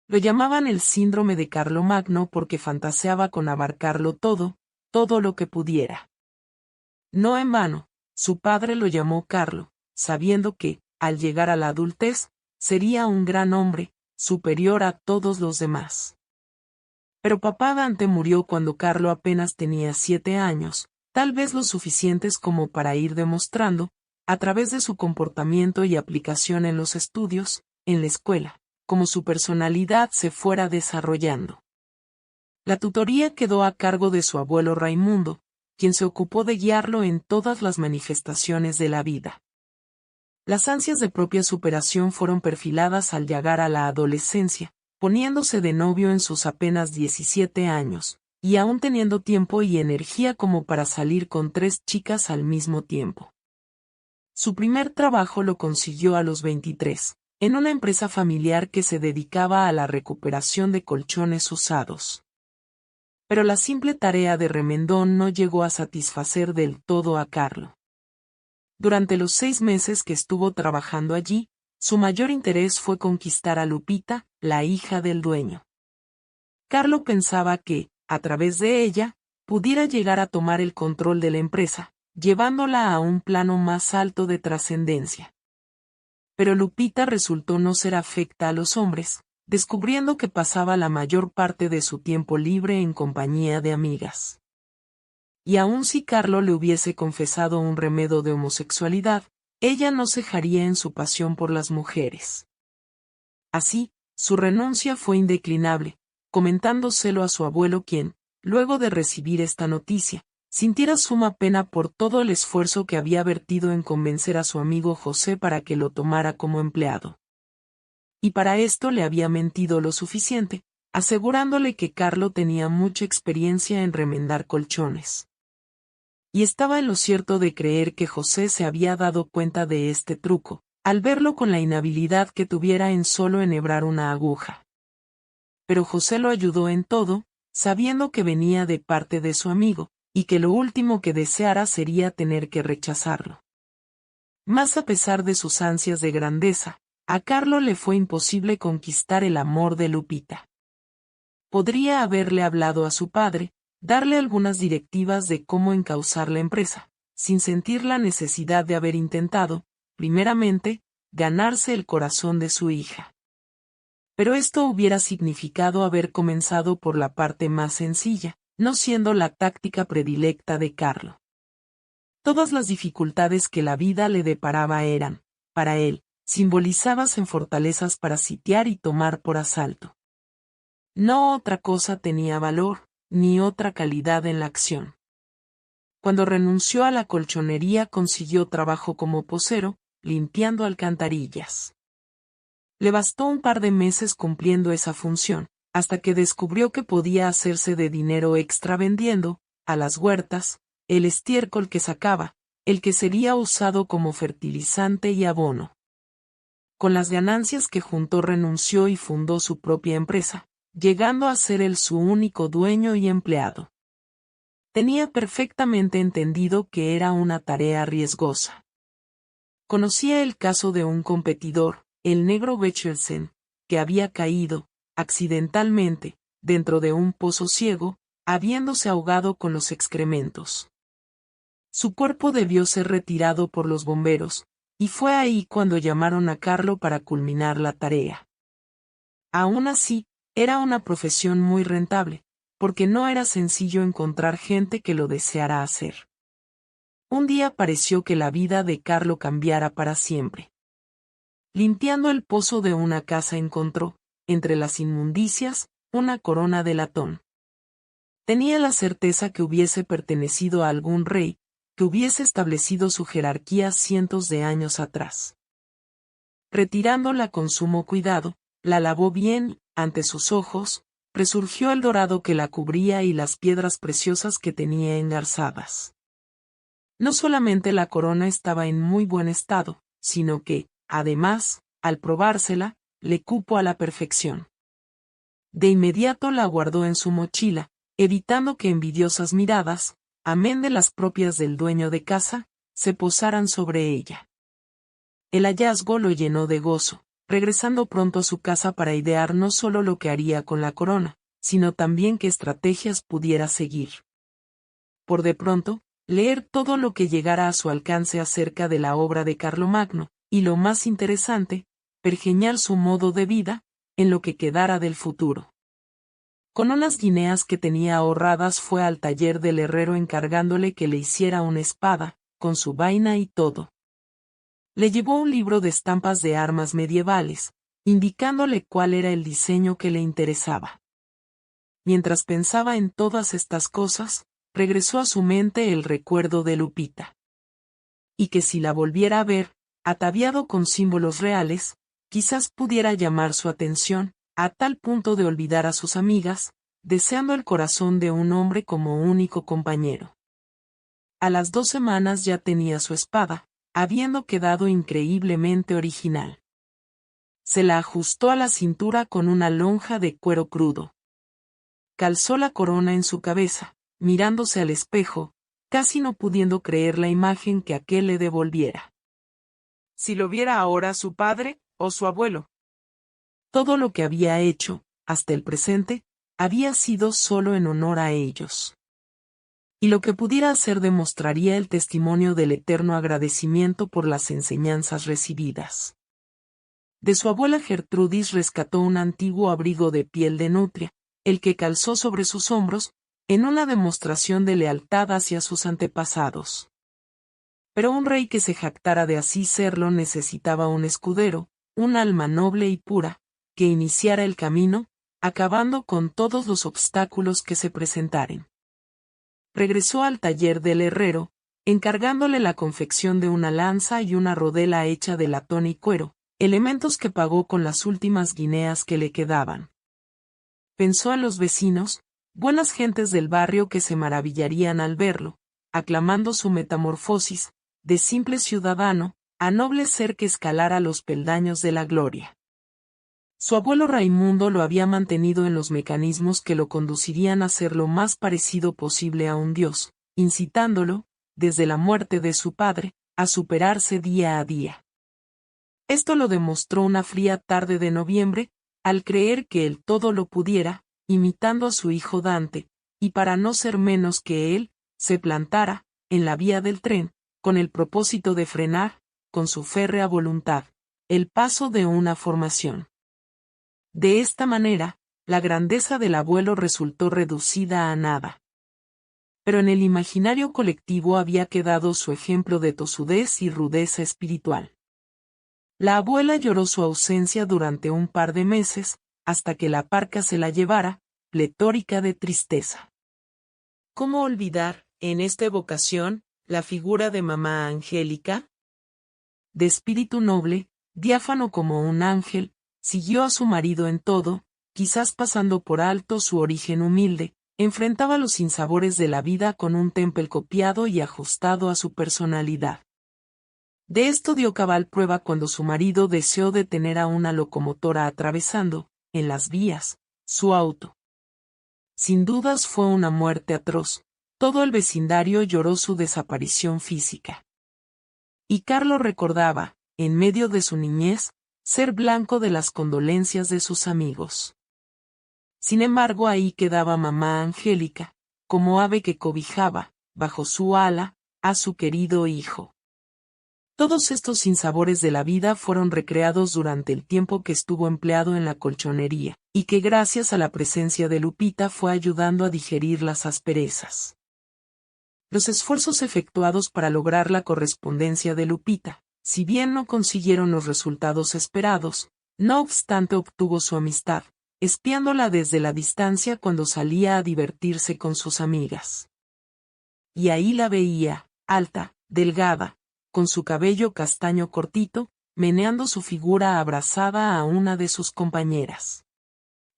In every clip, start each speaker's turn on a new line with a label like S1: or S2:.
S1: Lo llamaban el síndrome de Carlomagno porque fantaseaba con abarcarlo todo, todo lo que pudiera. No en vano, su padre lo llamó Carlo, sabiendo que, al llegar a la adultez, sería un gran hombre, superior a todos los demás. Pero papá Dante murió cuando Carlo apenas tenía 7 años, tal vez lo suficientes como para ir demostrando, a través de su comportamiento y aplicación en los estudios, en la escuela, cómo su personalidad se fuera desarrollando. La tutoría quedó a cargo de su abuelo Raimundo, quien se ocupó de guiarlo en todas las manifestaciones de la vida. Las ansias de propia superación fueron perfiladas al llegar a la adolescencia, poniéndose de novio en sus apenas 17 años, y aún teniendo tiempo y energía como para salir con 3 chicas al mismo tiempo. Su primer trabajo lo consiguió a los 23, en una empresa familiar que se dedicaba a la recuperación de colchones usados. Pero la simple tarea de remendón no llegó a satisfacer del todo a Carlo. Durante los 6 meses que estuvo trabajando allí, su mayor interés fue conquistar a Lupita, la hija del dueño. Carlo pensaba que, a través de ella, pudiera llegar a tomar el control de la empresa, llevándola a un plano más alto de trascendencia. Pero Lupita resultó no ser afecta a los hombres, descubriendo que pasaba la mayor parte de su tiempo libre en compañía de amigas. Y aun si Carlo le hubiese confesado un remedo de homosexualidad, ella no cejaría en su pasión por las mujeres. Así, su renuncia fue indeclinable, comentándoselo a su abuelo quien, luego de recibir esta noticia, sintiera suma pena por todo el esfuerzo que había vertido en convencer a su amigo José para que lo tomara como empleado. Y para esto le había mentido lo suficiente, asegurándole que Carlo tenía mucha experiencia en remendar colchones. Y estaba en lo cierto de creer que José se había dado cuenta de este truco, al verlo con la inhabilidad que tuviera en solo enhebrar una aguja. Pero José lo ayudó en todo, sabiendo que venía de parte de su amigo, y que lo último que deseara sería tener que rechazarlo. Mas a pesar de sus ansias de grandeza, a Carlo le fue imposible conquistar el amor de Lupita. Podría haberle hablado a su padre, darle algunas directivas de cómo encauzar la empresa, sin sentir la necesidad de haber intentado, primeramente, ganarse el corazón de su hija. Pero esto hubiera significado haber comenzado por la parte más sencilla, no siendo la táctica predilecta de Carlo. Todas las dificultades que la vida le deparaba eran, para él, simbolizadas en fortalezas para sitiar y tomar por asalto. No otra cosa tenía valor, ni otra calidad en la acción. Cuando renunció a la colchonería consiguió trabajo como posero, limpiando alcantarillas. Le bastó un par de meses cumpliendo esa función, hasta que descubrió que podía hacerse de dinero extra vendiendo, a las huertas, el estiércol que sacaba, el que sería usado como fertilizante y abono. Con las ganancias que juntó renunció y fundó su propia empresa, llegando a ser él su único dueño y empleado. Tenía perfectamente entendido que era una tarea riesgosa. Conocía el caso de un competidor, el negro Bechelsen, que había caído, accidentalmente, dentro de un pozo ciego, habiéndose ahogado con los excrementos. Su cuerpo debió ser retirado por los bomberos, y fue ahí cuando llamaron a Carlo para culminar la tarea. Aún así, era una profesión muy rentable, porque no era sencillo encontrar gente que lo deseara hacer. Un día pareció que la vida de Carlo cambiara para siempre. Limpiando el pozo de una casa encontró, entre las inmundicias, una corona de latón. Tenía la certeza que hubiese pertenecido a algún rey, que hubiese establecido su jerarquía cientos de años atrás. Retirándola con sumo cuidado, la lavó bien, ante sus ojos, resurgió el dorado que la cubría y las piedras preciosas que tenía engarzadas. No solamente la corona estaba en muy buen estado, sino que, además, al probársela, le cupo a la perfección. De inmediato la guardó en su mochila, evitando que envidiosas miradas, amén de las propias del dueño de casa, se posaran sobre ella. El hallazgo lo llenó de gozo, regresando pronto a su casa para idear no solo lo que haría con la corona, sino también qué estrategias pudiera seguir. Por de pronto, leer todo lo que llegara a su alcance acerca de la obra de Carlomagno, y lo más interesante, pergeñar su modo de vida, en lo que quedara del futuro. Con unas guineas que tenía ahorradas fue al taller del herrero encargándole que le hiciera una espada, con su vaina y todo. Le llevó un libro de estampas de armas medievales, indicándole cuál era el diseño que le interesaba. Mientras pensaba en todas estas cosas, regresó a su mente el recuerdo de Lupita. Y que si la volviera a ver, ataviado con símbolos reales, quizás pudiera llamar su atención, a tal punto de olvidar a sus amigas, deseando el corazón de un hombre como único compañero. A las 2 semanas ya tenía su espada, habiendo quedado increíblemente original. Se la ajustó a la cintura con una lonja de cuero crudo. Calzó la corona en su cabeza, mirándose al espejo, casi no pudiendo creer la imagen que aquel le devolviera. Si lo viera ahora su padre, o su abuelo. Todo lo que había hecho, hasta el presente, había sido solo en honor a ellos. Y lo que pudiera hacer demostraría el testimonio del eterno agradecimiento por las enseñanzas recibidas. De su abuela Gertrudis rescató un antiguo abrigo de piel de nutria, el que calzó sobre sus hombros, en una demostración de lealtad hacia sus antepasados. Pero un rey que se jactara de así serlo necesitaba un escudero, un alma noble y pura, que iniciara el camino, acabando con todos los obstáculos que se presentaren. Regresó al taller del herrero, encargándole la confección de una lanza y una rodela hecha de latón y cuero, elementos que pagó con las últimas guineas que le quedaban. Pensó en los vecinos, buenas gentes del barrio que se maravillarían al verlo, aclamando su metamorfosis, de simple ciudadano, a noble ser que escalara los peldaños de la gloria. Su abuelo Raimundo lo había mantenido en los mecanismos que lo conducirían a ser lo más parecido posible a un dios, incitándolo, desde la muerte de su padre, a superarse día a día. Esto lo demostró una fría tarde de noviembre, al creer que él todo lo pudiera, imitando a su hijo Dante, y para no ser menos que él, se plantara, en la vía del tren, con el propósito de frenar, con su férrea voluntad, el paso de una formación. De esta manera, la grandeza del abuelo resultó reducida a nada. Pero en el imaginario colectivo había quedado su ejemplo de tosudez y rudeza espiritual. La abuela lloró su ausencia durante un par de meses, hasta que la parca se la llevara, pletórica de tristeza. ¿Cómo olvidar, en esta evocación, la figura de mamá Angélica? De espíritu noble, diáfano como un ángel, siguió a su marido en todo, quizás pasando por alto su origen humilde, enfrentaba los sinsabores de la vida con un temple copiado y ajustado a su personalidad. De esto dio cabal prueba cuando su marido deseó detener a una locomotora atravesando, en las vías, su auto. Sin dudas fue una muerte atroz, todo el vecindario lloró su desaparición física. Y Carlo recordaba, en medio de su niñez, ser blanco de las condolencias de sus amigos. Sin embargo, ahí quedaba mamá Angélica, como ave que cobijaba, bajo su ala, a su querido hijo. Todos estos sinsabores de la vida fueron recreados durante el tiempo que estuvo empleado en la colchonería, y que gracias a la presencia de Lupita fue ayudando a digerir las asperezas. Los esfuerzos efectuados para lograr la correspondencia de Lupita, si bien no consiguieron los resultados esperados, no obstante obtuvo su amistad, espiándola desde la distancia cuando salía a divertirse con sus amigas. Y ahí la veía, alta, delgada, con su cabello castaño cortito, meneando su figura abrazada a una de sus compañeras.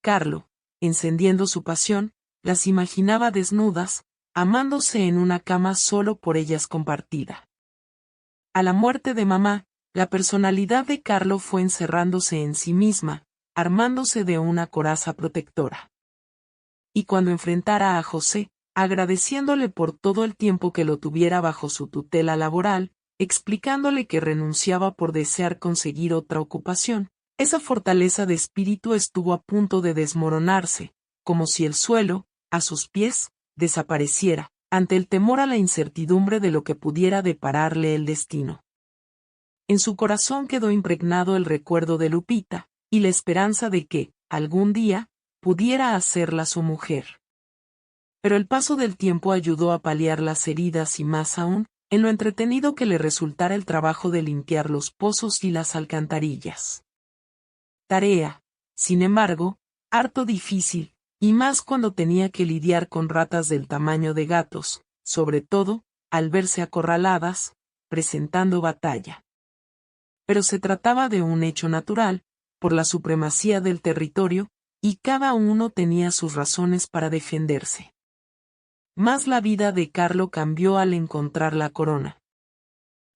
S1: Carlo, encendiendo su pasión, las imaginaba desnudas, amándose en una cama solo por ellas compartida. A la muerte de mamá, la personalidad de Carlo fue encerrándose en sí misma, armándose de una coraza protectora. Y cuando enfrentara a José, agradeciéndole por todo el tiempo que lo tuviera bajo su tutela laboral, explicándole que renunciaba por desear conseguir otra ocupación, Esa fortaleza de espíritu estuvo a punto de desmoronarse, como si el suelo, a sus pies, desapareciera, ante el temor a la incertidumbre de lo que pudiera depararle el destino. En su corazón quedó impregnado el recuerdo de Lupita, y la esperanza de que, algún día, pudiera hacerla su mujer. Pero el paso del tiempo ayudó a paliar las heridas y más aún, en lo entretenido que le resultara el trabajo de limpiar los pozos y las alcantarillas. Tarea, sin embargo, harto difícil, y más cuando tenía que lidiar con ratas del tamaño de gatos, sobre todo, al verse acorraladas, presentando batalla. Pero se trataba de un hecho natural, por la supremacía del territorio, y cada uno tenía sus razones para defenderse. Mas la vida de Carlo cambió al encontrar la corona.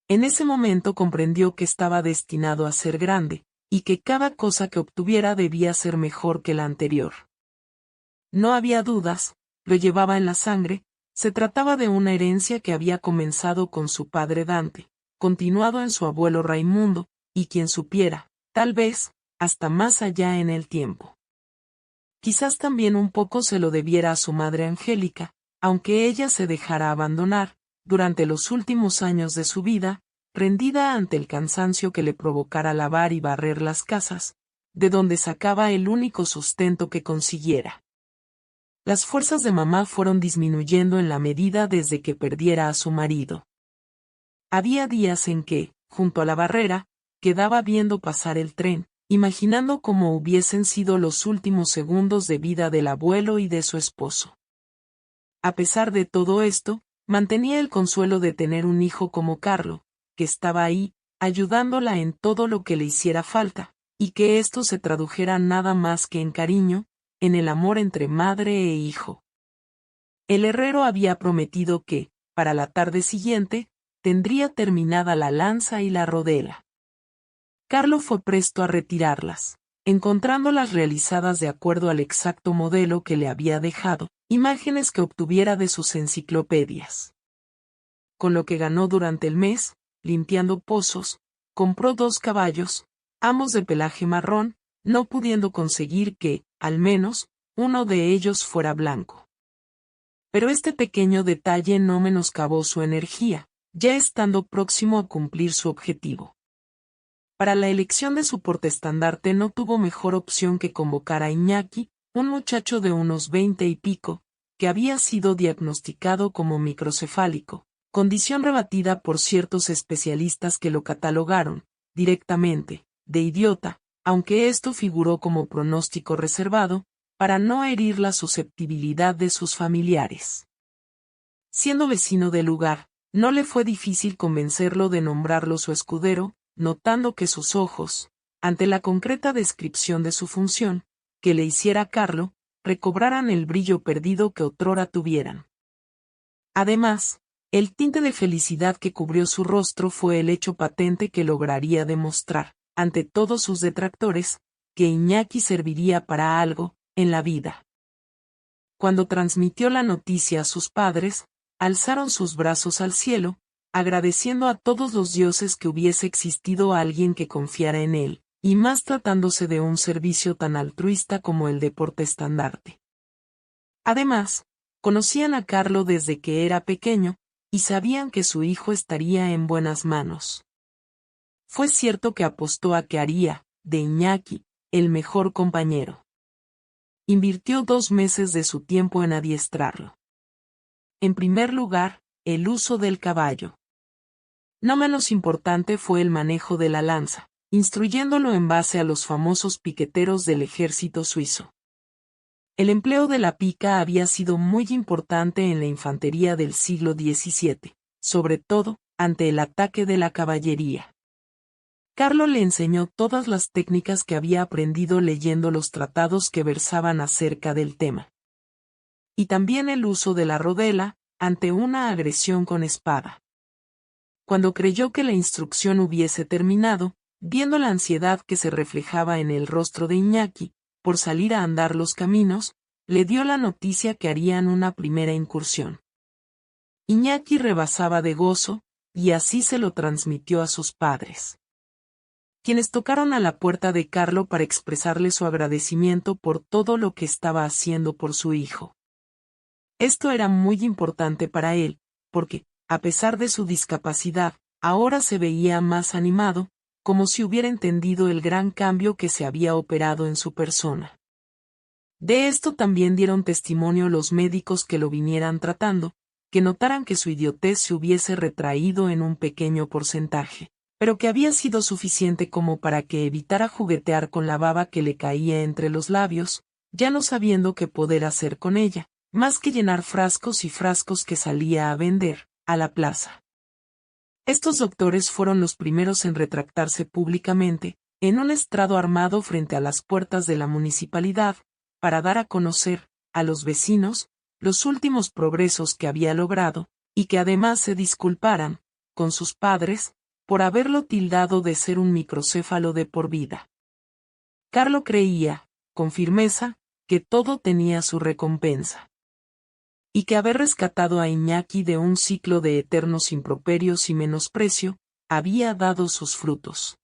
S1: En ese momento comprendió que estaba destinado a ser grande, y que cada cosa que obtuviera debía ser mejor que la anterior. No había dudas, lo llevaba en la sangre, se trataba de una herencia que había comenzado con su padre Dante, continuado en su abuelo Raimundo, y quien supiera, tal vez, hasta más allá en el tiempo. Quizás también un poco se lo debiera a su madre Angélica, aunque ella se dejara abandonar, durante los últimos años de su vida, rendida ante el cansancio que le provocara lavar y barrer las casas, de donde sacaba el único sustento que consiguiera. Las fuerzas de mamá fueron disminuyendo en la medida desde que perdiera a su marido. Había días en que, junto a la barrera, quedaba viendo pasar el tren, imaginando cómo hubiesen sido los últimos segundos de vida del abuelo y de su esposo. A pesar de todo esto, mantenía el consuelo de tener un hijo como Carlo, que estaba ahí, ayudándola en todo lo que le hiciera falta, y que esto se tradujera nada más que en cariño, en el amor entre madre e hijo. El herrero había prometido que, para la tarde siguiente, tendría terminada la lanza y la rodela. Carlo fue presto a retirarlas, encontrándolas realizadas de acuerdo al exacto modelo que le había dejado, imágenes que obtuviera de sus enciclopedias. Con lo que ganó durante el mes, limpiando pozos, compró 2 caballos, ambos de pelaje marrón, no pudiendo conseguir que, al menos, uno de ellos fuera blanco. Pero este pequeño detalle no menoscabó su energía, ya estando próximo a cumplir su objetivo. Para la elección de su portaestandarte no tuvo mejor opción que convocar a Iñaki, un muchacho de unos 20 y pico, que había sido diagnosticado como microcefálico, condición rebatida por ciertos especialistas que lo catalogaron, directamente, de idiota, aunque esto figuró como pronóstico reservado, para no herir la susceptibilidad de sus familiares. Siendo vecino del lugar, no le fue difícil convencerlo de nombrarlo su escudero, notando que sus ojos, ante la concreta descripción de su función, que le hiciera Carlo, recobraran el brillo perdido que otrora tuvieran. Además, el tinte de felicidad que cubrió su rostro fue el hecho patente que lograría demostrar, ante todos sus detractores, que Iñaki serviría para algo, en la vida. Cuando transmitió la noticia a sus padres, alzaron sus brazos al cielo, agradeciendo a todos los dioses que hubiese existido alguien que confiara en él, y más tratándose de un servicio tan altruista como el de portaestandarte. Además, conocían a Carlo desde que era pequeño, y sabían que su hijo estaría en buenas manos. Fue cierto que apostó a que haría, de Iñaki, el mejor compañero. Invirtió 2 meses de su tiempo en adiestrarlo. En primer lugar, el uso del caballo. No menos importante fue el manejo de la lanza, instruyéndolo en base a los famosos piqueteros del ejército suizo. El empleo de la pica había sido muy importante en la infantería del siglo XVII, sobre todo, ante el ataque de la caballería. Carlo le enseñó todas las técnicas que había aprendido leyendo los tratados que versaban acerca del tema. Y también el uso de la rodela, ante una agresión con espada. Cuando creyó que la instrucción hubiese terminado, viendo la ansiedad que se reflejaba en el rostro de Iñaki, por salir a andar los caminos, le dio la noticia que harían una primera incursión. Iñaki rebasaba de gozo, y así se lo transmitió a sus padres. quienes tocaron a la puerta de Carlo para expresarle su agradecimiento por todo lo que estaba haciendo por su hijo. Esto era muy importante para él, porque, a pesar de su discapacidad, ahora se veía más animado, como si hubiera entendido el gran cambio que se había operado en su persona. De esto también dieron testimonio los médicos que lo vinieran tratando, que notaran que su idiotez se hubiese retraído en un pequeño porcentaje, pero que había sido suficiente como para que evitara juguetear con la baba que le caía entre los labios, ya no sabiendo qué poder hacer con ella, más que llenar frascos y frascos que salía a vender, a la plaza. Estos doctores fueron los primeros en retractarse públicamente, en un estrado armado frente a las puertas de la municipalidad, para dar a conocer, a los vecinos, los últimos progresos que había logrado, y que además se disculparan, con sus padres, por haberlo tildado de ser un microcéfalo de por vida. Carlo creía, con firmeza, que todo tenía su recompensa. Y que haber rescatado a Iñaki de un ciclo de eternos improperios y menosprecio, había dado sus frutos.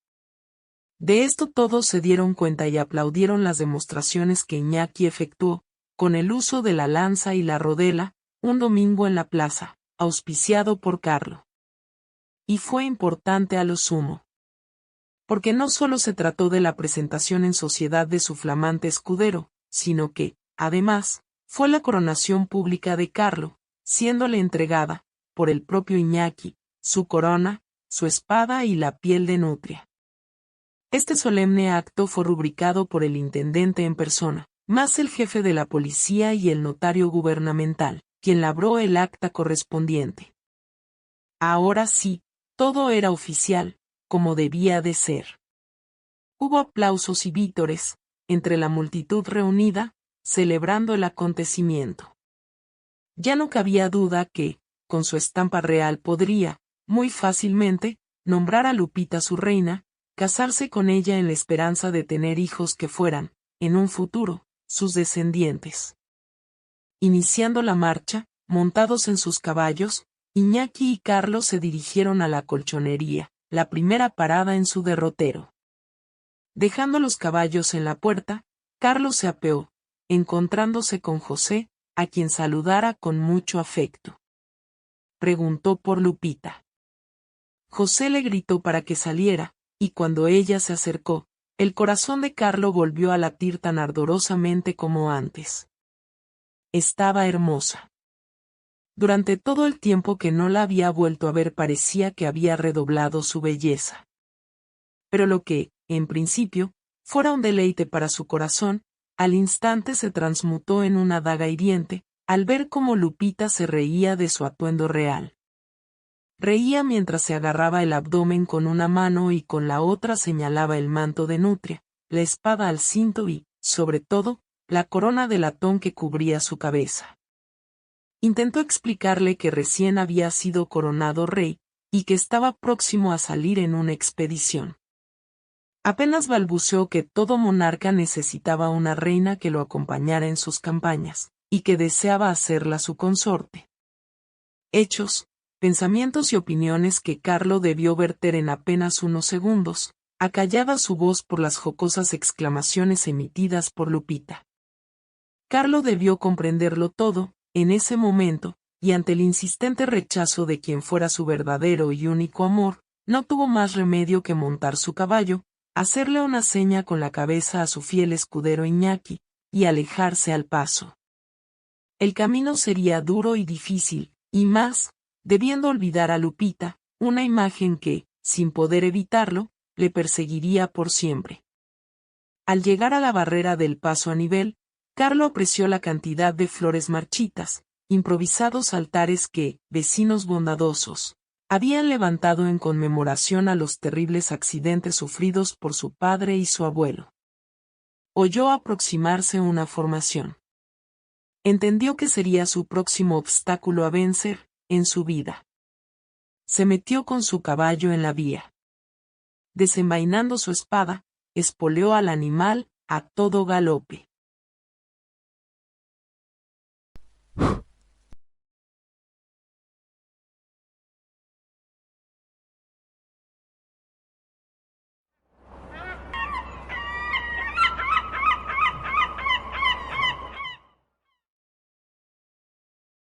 S1: De esto todos se dieron cuenta y aplaudieron las demostraciones que Iñaki efectuó, con el uso de la lanza y la rodela, un domingo en la plaza, auspiciado por Carlo. Y fue importante a lo sumo. Porque no solo se trató de la presentación en sociedad de su flamante escudero, sino que, además, fue la coronación pública de Carlo, siéndole entregada, por el propio Iñaki, su corona, su espada y la piel de nutria. Este solemne acto fue rubricado por el intendente en persona, más el jefe de la policía y el notario gubernamental, quien labró el acta correspondiente. Ahora sí, todo era oficial, como debía de ser. Hubo aplausos y vítores, entre la multitud reunida, celebrando el acontecimiento. Ya no cabía duda que, con su estampa real podría, muy fácilmente, nombrar a Lupita su reina, casarse con ella en la esperanza de tener hijos que fueran, en un futuro, sus descendientes. Iniciando la marcha, montados en sus caballos, Iñaki y Carlos se dirigieron a la colchonería, la primera parada en su derrotero. Dejando los caballos en la puerta, Carlos se apeó, encontrándose con José, a quien saludara con mucho afecto. Preguntó por Lupita. José le gritó para que saliera, y cuando ella se acercó, el corazón de Carlo volvió a latir tan ardorosamente como antes. Estaba hermosa. Durante todo el tiempo que no la había vuelto a ver parecía que había redoblado su belleza. Pero lo que, en principio, fuera un deleite para su corazón, al instante se transmutó en una daga hiriente, al ver cómo Lupita se reía de su atuendo real. Reía mientras se agarraba el abdomen con una mano y con la otra señalaba el manto de nutria, la espada al cinto y, sobre todo, la corona de latón que cubría su cabeza. Intentó explicarle que recién había sido coronado rey, y que estaba próximo a salir en una expedición. Apenas balbuceó que todo monarca necesitaba una reina que lo acompañara en sus campañas, y que deseaba hacerla su consorte. Hechos, pensamientos y opiniones que Carlo debió verter en apenas unos segundos, acallada su voz por las jocosas exclamaciones emitidas por Lupita. Carlo debió comprenderlo todo, en ese momento, y ante el insistente rechazo de quien fuera su verdadero y único amor, no tuvo más remedio que montar su caballo, hacerle una seña con la cabeza a su fiel escudero Iñaki, y alejarse al paso. El camino sería duro y difícil, y más, debiendo olvidar a Lupita, una imagen que, sin poder evitarlo, le perseguiría por siempre. Al llegar a la barrera del paso a nivel, Carlo apreció la cantidad de flores marchitas, improvisados altares que, vecinos bondadosos, habían levantado en conmemoración a los terribles accidentes sufridos por su padre y su abuelo. Oyó aproximarse una formación. Entendió que sería su próximo obstáculo a vencer, en su vida. Se metió con su caballo en la vía. Desenvainando su espada, espoleó al animal, a todo galope.